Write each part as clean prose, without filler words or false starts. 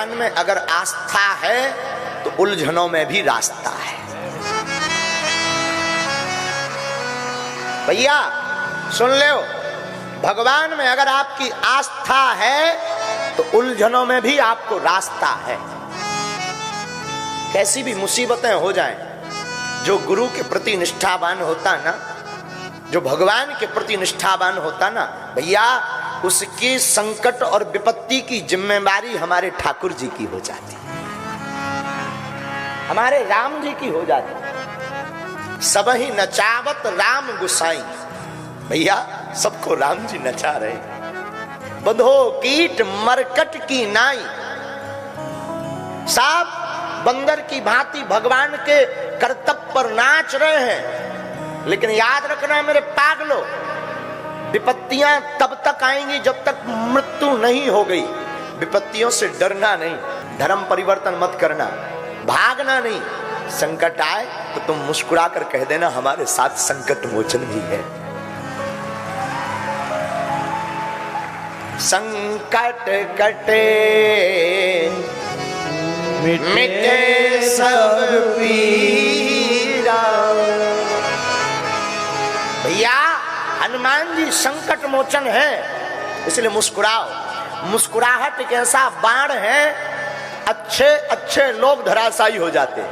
भगवान में अगर आस्था है तो उलझनों में भी रास्ता है। भैया सुन लो, भगवान में अगर आपकी आस्था है तो उलझनों में भी आपको रास्ता है। कैसी भी मुसीबतें हो जाएं, जो गुरु के प्रति निष्ठावान होता ना, जो भगवान के प्रति निष्ठावान होता ना भैया, उसकी संकट और विपत्ति की जिम्मेदारी हमारे ठाकुर जी की हो जाती, हमारे राम जी की हो जाती। सबही नचावत राम गुसाई, भैया सबको राम जी नचा रहे। बंधो कीट मरकट की नाई, सब बंदर की भांति भगवान के कर्तव्य पर नाच रहे हैं। लेकिन याद रखना मेरे पागलो, विपत्तियां तब तक आएंगी जब तक मृत्यु नहीं हो गई। विपत्तियों से डरना नहीं, धर्म परिवर्तन मत करना, भागना नहीं। संकट आए तो तुम मुस्कुरा कर कह देना हमारे साथ संकट मोचन भी है। संकट कटे मिटे सब पीरा। भैया हनुमान जी संकट मोचन है, इसलिए मुस्कुराओ। मुस्कुराहट एक ऐसा बाण है, अच्छे अच्छे लोग धराशायी हो जाते हैं।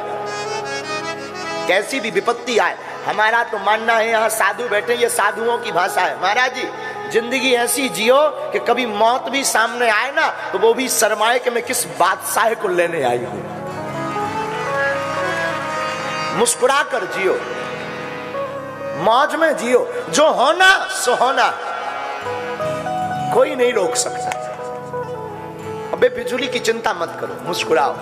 कैसी भी विपत्ति आए, हमारा तो मानना है यहाँ साधु बैठे, ये साधुओं की भाषा है। महाराज जी जिंदगी ऐसी जियो कि कभी मौत भी सामने आए ना तो वो भी शर्माए कि मैं किस बादशाह को लेने आई हूं। मुस्कुरा कर जियो, मौज में जियो, जो होना सो होना, कोई नहीं रोक सकता। अबे बिजुली की चिंता मत करो, मुस्कुराओ।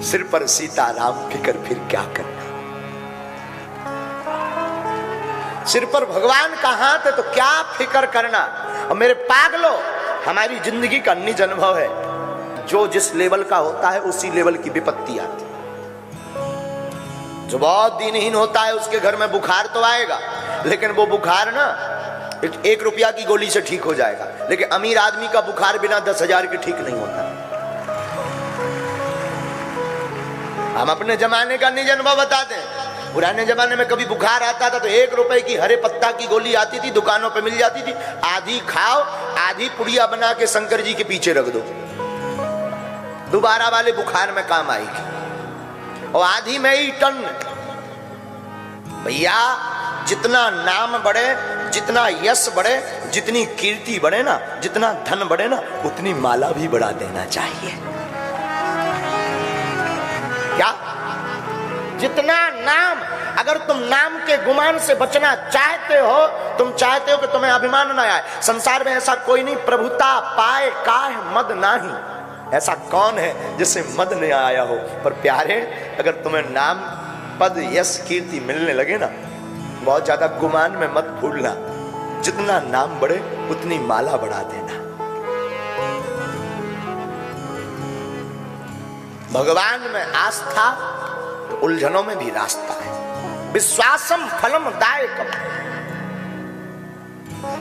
सिर पर सीताराम फिकर फिर क्या करना, सिर पर भगवान का हाथ है तो क्या फिकर करना। और मेरे पागलो, हमारी जिंदगी का निज अनुभव है, जो जिस लेवल का होता है उसी लेवल की विपत्ति आती है। जो बहुत दिनहीन होता है उसके घर में बुखार तो आएगा, लेकिन वो बुखार ना 1 रुपया की गोली से ठीक हो जाएगा। लेकिन अमीर आदमी का बुखार बिना 10,000 के ठीक नहीं होता। हम अपने जमाने का निज अनुभव बताते हैं। पुराने जमाने में कभी बुखार आता था तो 1 रुपए की हरे पत्ता की गोली आती थी, दुकानों पे मिल जाती थी। आधी खाओ, आधी पुड़िया बना के शंकर जी के पीछे रख दो, दोबारा वाले बुखार में काम आएगी। और आधी में ही टन। भैया जितना नाम बढ़े, जितना यश बढ़े, जितनी कीर्ति बढ़े ना, जितना धन बढ़े ना, उतनी माला भी बढ़ा देना चाहिए। क्या? जितना नाम, अगर तुम नाम के गुमान से बचना चाहते हो, तुम चाहते हो कि तुम्हें अभिमान ना आए। संसार में ऐसा कोई नहीं प्रभुता पाए काहे मद नाही, ऐसा कौन है जिसे मद नहीं आया हो। पर प्यारे, अगर तुम्हें नाम पद यश कीर्ति मिलने लगे ना, बहुत ज्यादा गुमान में मत भूलना। जितना नाम बढ़े उतनी माला बढ़ा देना। भगवान में आस्था तो उलझनों में भी रास्ता है। विश्वासम फलम दायकम,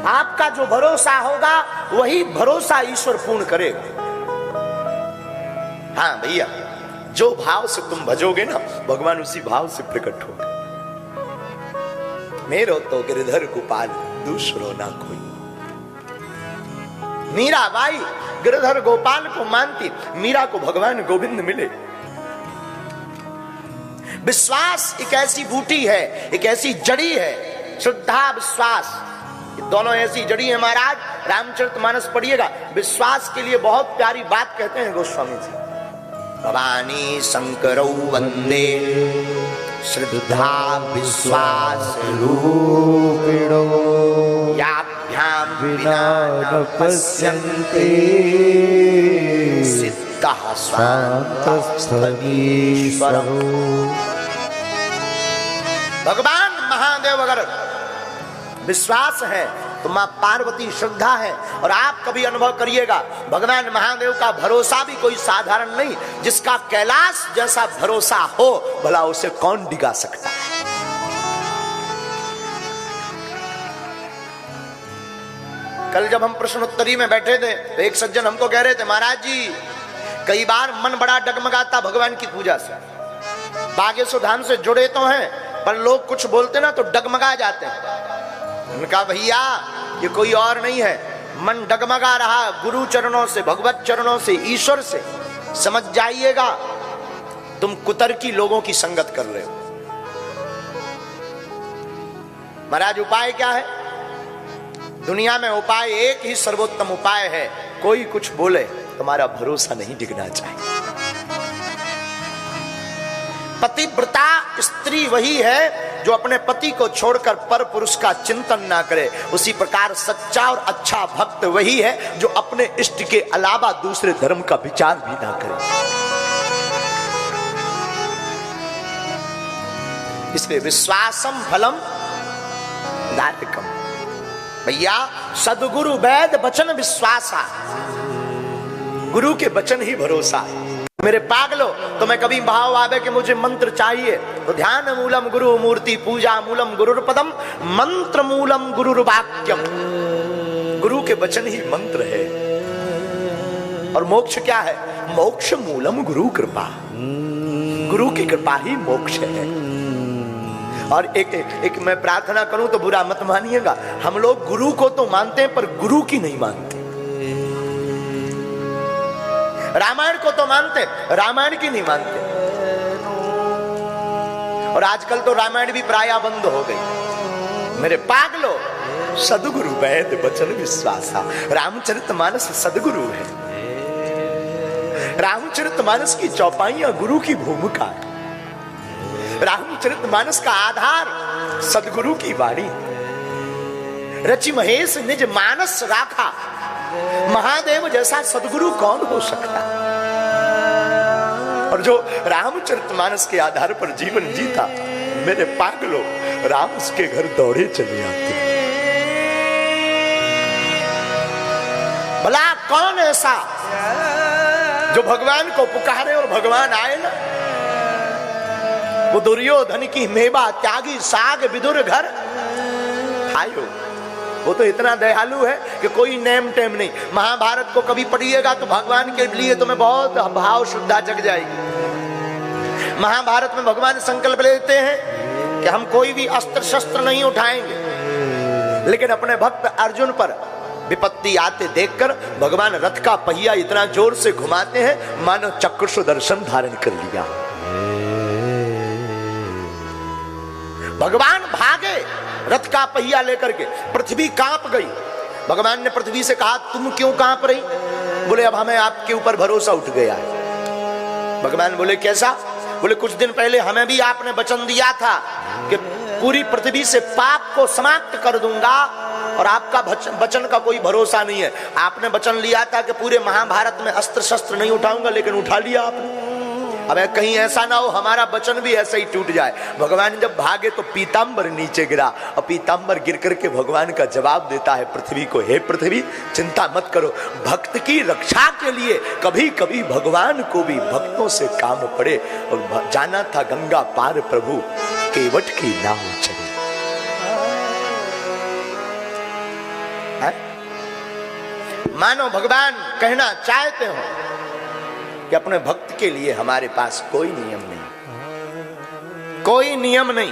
आपका जो भरोसा होगा वही भरोसा ईश्वर पूर्ण करेगा। हाँ भैया, जो भाव से तुम भजोगे ना, भगवान उसी भाव से प्रकट होगा। मेरो तो गिरधर गोपाल दूसरो ना कोई। मीराबाई गिरधर गोपाल को मानती, मीरा को भगवान गोविंद मिले। विश्वास एक ऐसी बूटी है, एक ऐसी जड़ी है, श्रद्धा विश्वास, ये दोनों ऐसी जड़ी है। महाराज रामचरितमानस पढ़िएगा, विश्वास के लिए बहुत प्यारी बात कहते हैं गोस्वामी जी। भवानी शंकरौ वंदे श्रद्धा विश्वास रूपिणो, याभ्याम विना न पश्यन्ते सिद्धः स्वान्तस्थमीश्वरो। भगवान महादेव अगर विश्वास है तो मां पार्वती श्रद्धा है। और आप कभी अनुभव करिएगा, भगवान महादेव का भरोसा भी कोई साधारण नहीं। जिसका कैलाश जैसा भरोसा हो, भला उसे कौन डिगा सकता है। कल जब हम प्रश्नोत्तरी में बैठे थे तो एक सज्जन हमको कह रहे थे, महाराज जी कई बार मन बड़ा डगमगाता भगवान की पूजा से, बागे सुधान से जुड़े तो हैं पर लोग कुछ बोलते ना तो डगमगा जाते हैं। उनका भैया ये कोई और नहीं है, मन डगमगा रहा गुरु चरणों से, भगवत चरणों से, ईश्वर से। समझ जाइएगा तुम कुतर्की लोगों की संगत कर रहे हो। महाराज उपाय क्या है? दुनिया में उपाय एक ही सर्वोत्तम उपाय है, कोई कुछ बोले तुम्हारा भरोसा नहीं डिगना चाहिए। पतिव्रता स्त्री वही है जो अपने पति को छोड़कर पर पुरुष का चिंतन ना करे। उसी प्रकार सच्चा और अच्छा भक्त वही है जो अपने इष्ट के अलावा दूसरे धर्म का विचार भी ना करे। इसलिए विश्वासम फलम दायकम। भैया सदगुरु वैद वचन विश्वासा, गुरु के वचन ही भरोसा है। मेरे पागलो तुम्हें कभी भाव आवे कि मुझे मंत्र चाहिए तो ध्यान मूलम गुरु मूर्ति, पूजा मूलम गुरुर्पदम, मंत्र मूलम गुरुर्वाक्यम। गुरु के वचन ही मंत्र है। और मोक्ष क्या है? मोक्ष मूलम गुरु कृपा, गुरु की कृपा ही मोक्ष है। और एक मैं प्रार्थना करूं तो बुरा मत मानिएगा, हम लोग गुरु को तो मानते हैं पर गुरु की नहीं मानते। रामायण को तो मानते, रामायण की नहीं मानते। और आजकल तो रामायण भी प्राय बंद हो गई। मेरे पागलो सदगुरु वैद वचन विश्वासा। रामचरितमानस सदगुरु है। रामचरितमानस की चौपाइयां गुरु की भूमिका है। रामचरितमानस का आधार सदगुरु की वाणी। रचि महेश निज मानस राखा, महादेव जैसा सदगुरु कौन हो सकता। और जो रामचरितमानस के आधार पर जीवन जीता, मेरे पागलों राम उसके घर दौड़े चले आते। भला कौन ऐसा जो भगवान को पुकारे और भगवान आए ना। वो दुर्योधन की मेवा त्यागी साग विदुर घर खायो। वो तो इतना दयालु है कि कोई नेम टेम नहीं। महाभारत को कभी पढ़िएगा तो भगवान के लिए तुम्हें बहुत भाव श्रद्धा जग जाएगी। महाभारत में भगवान संकल्प लेते हैं कि हम कोई भी अस्त्र शस्त्र नहीं उठाएंगे, लेकिन अपने भक्त अर्जुन पर विपत्ति आते देखकर भगवान रथ का पहिया इतना जोर से घुमाते हैं मानो चक्र सुदर्शन धारण कर लिया। भगवान भागे रथ का पहिया लेकर के, पृथ्वी कांप गई। भगवान ने पृथ्वी से कहा तुम क्यों कांप रही? बोले अब हमें आपके ऊपर भरोसा उठ गया है। भगवान बोले कैसा? बोले कुछ दिन पहले हमें भी आपने वचन दिया था कि पूरी पृथ्वी से पाप को समाप्त कर दूंगा, और आपका वचन का कोई भरोसा नहीं है। आपने वचन लिया था कि पूरे महाभारत में अस्त्र शस्त्र नहीं उठाऊंगा, लेकिन उठा लिया आपने। अब कहीं ऐसा ना हो हमारा वचन भी ऐसे ही टूट जाए। भगवान जब भागे तो पीतांबर नीचे गिरा, और पीतांबर गिर करके भगवान का जवाब देता है पृथ्वी को, हे पृथ्वी चिंता मत करो, भक्त की रक्षा के लिए कभी कभी भगवान को भी भक्तों से काम पड़े। और जाना था गंगा पार प्रभु केवट की नाव चले। मानो भगवान कहना चाहते हो कि अपने भक्त के लिए हमारे पास कोई नियम नहीं, कोई नियम नहीं।